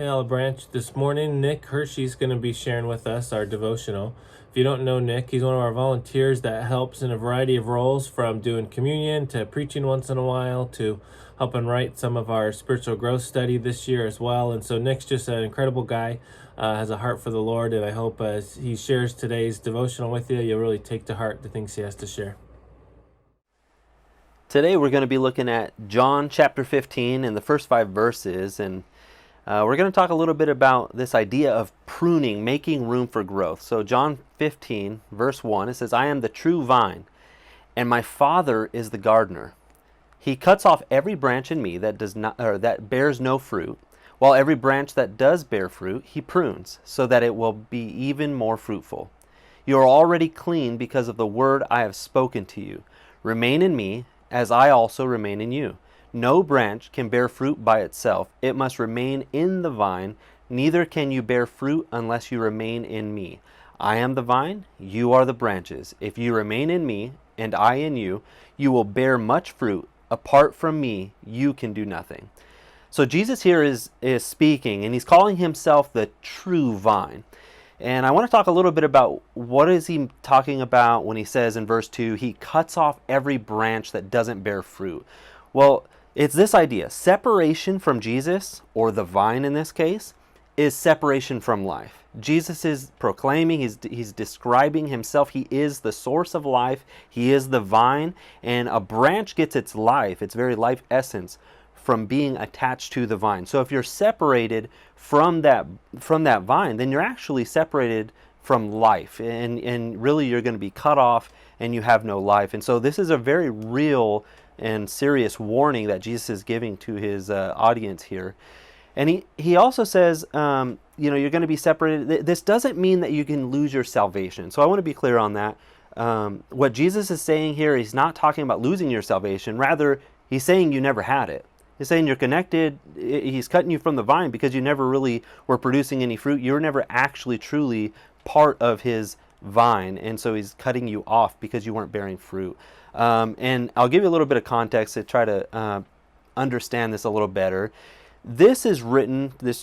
Hey, Olive Branch. This morning, Nick Hersey is going to be sharing with us our devotional. If you don't know Nick, he's one of our volunteers that helps in a variety of roles, from doing communion to preaching once in a while to helping write some of our spiritual growth study this year as well. And so Nick's just an incredible guy, has a heart for the Lord, and I hope as he shares today's devotional with you, you'll really take to heart the things he has to share. Today we're going to be looking at John chapter 15 and the first 5 verses, and we're going to talk a little bit about this idea of pruning, making room for growth. So John 15 verse 1, it says, "I am the true vine, and my Father is the gardener. He cuts off every branch in me that does not, or that bears no fruit, while every branch that does bear fruit he prunes, so that it will be even more fruitful. You are already clean because of the word I have spoken to you. Remain in me, as I also remain in you. No branch can bear fruit by itself. It must remain in the vine. Neither can you bear fruit unless you remain in me. I am the vine, you are the branches. If you remain in me, and I in you, you will bear much fruit. Apart from me, you can do nothing." So Jesus here is speaking, and he's calling himself the true vine. And I want to talk a little bit about what is he talking about when he says in verse 2, he cuts off every branch that doesn't bear fruit. Well, it's this idea. Separation from Jesus, or the vine in this case, is separation from life. Jesus is proclaiming, he's describing himself. He is the source of life. He is the vine, and a branch gets its life, its very life essence, from being attached to the vine. So if you're separated from that vine, then you're actually separated from life, and really you're going to be cut off and you have no life. And so this is a very real and serious warning that Jesus is giving to his audience here. And he also says, you're going to be separated. This doesn't mean that you can lose your salvation. So I want to be clear on that. What Jesus is saying here, he's not talking about losing your salvation. Rather, he's saying you never had it. He's saying you're connected. He's cutting you from the vine because you never really were producing any fruit. You were never actually truly part of his vine. And so he's cutting you off because you weren't bearing fruit. And I'll give you a little bit of context to try to understand this a little better. This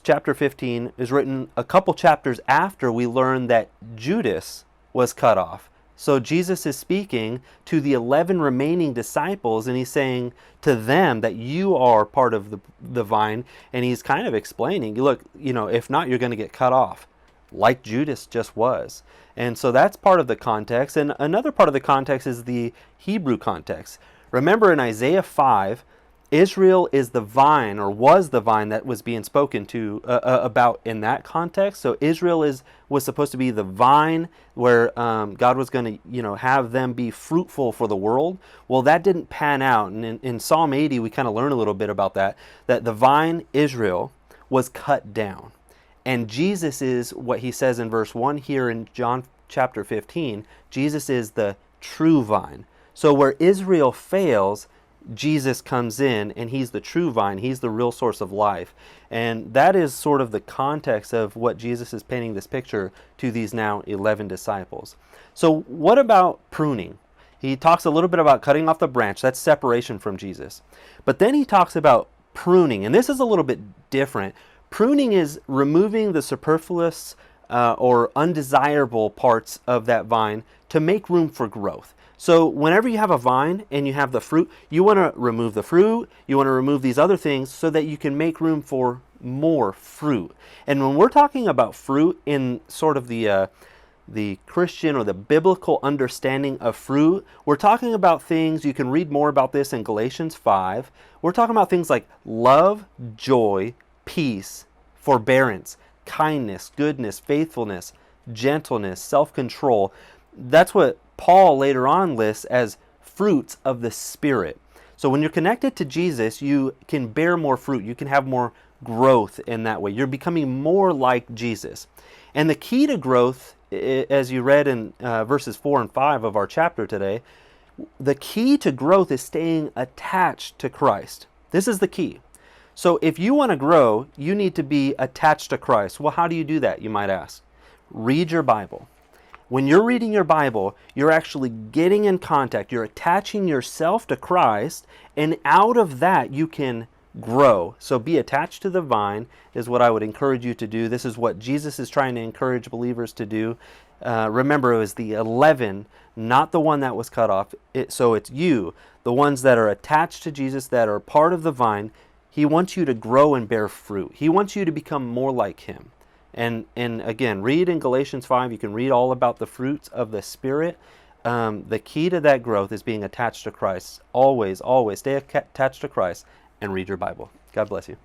chapter 15 is written a couple chapters after we learn that Judas was cut off. So Jesus is speaking to the 11 remaining disciples, and he's saying to them that you are part of the vine, and he's kind of explaining, look, if not, you're going to get cut off, like Judas just was. And so that's part of the context. And another part of the context is the Hebrew context. Remember in Isaiah 5, Israel is the vine, or was the vine, that was being spoken to about in that context. So Israel was supposed to be the vine where God was going to have them be fruitful for the world. Well, that didn't pan out. And in Psalm 80, we kind of learn a little bit about that the vine, Israel, was cut down. And Jesus is what he says in verse 1 here in John chapter 15. Jesus is the true vine. So where Israel fails, Jesus comes in, and he's the true vine. He's the real source of life. And that is sort of the context of what Jesus is painting this picture to these now 11 disciples. So what about pruning? He talks a little bit about cutting off the branch. That's separation from Jesus. But then he talks about pruning, and this is a little bit different. Pruning is removing the superfluous or undesirable parts of that vine to make room for growth. So whenever you have a vine and you have the fruit, you want to remove the fruit, you want to remove these other things so that you can make room for more fruit. And when we're talking about fruit in sort of the Christian or the biblical understanding of fruit, we're talking about things, you can read more about this in Galatians 5. We're talking about things like love, joy, peace, forbearance, kindness, goodness, faithfulness, gentleness, self-control. That's what Paul later on lists as fruits of the Spirit. So when you're connected to Jesus, you can bear more fruit. You can have more growth in that way. You're becoming more like Jesus. And the key to growth, as you read in verses 4 and 5 of our chapter today, the key to growth is staying attached to Christ. This is the key. So if you want to grow, you need to be attached to Christ. Well, how do you do that, you might ask? Read your Bible. When you're reading your Bible, you're actually getting in contact. You're attaching yourself to Christ, and out of that, you can grow. So be attached to the vine is what I would encourage you to do. This is what Jesus is trying to encourage believers to do. Remember, it was the 11, not the one that was cut off. So it's you, the ones that are attached to Jesus, that are part of the vine. He wants you to grow and bear fruit. He wants you to become more like him. And again, read in Galatians 5. You can read all about the fruits of the Spirit. The key to that growth is being attached to Christ. Always, always stay attached to Christ and read your Bible. God bless you.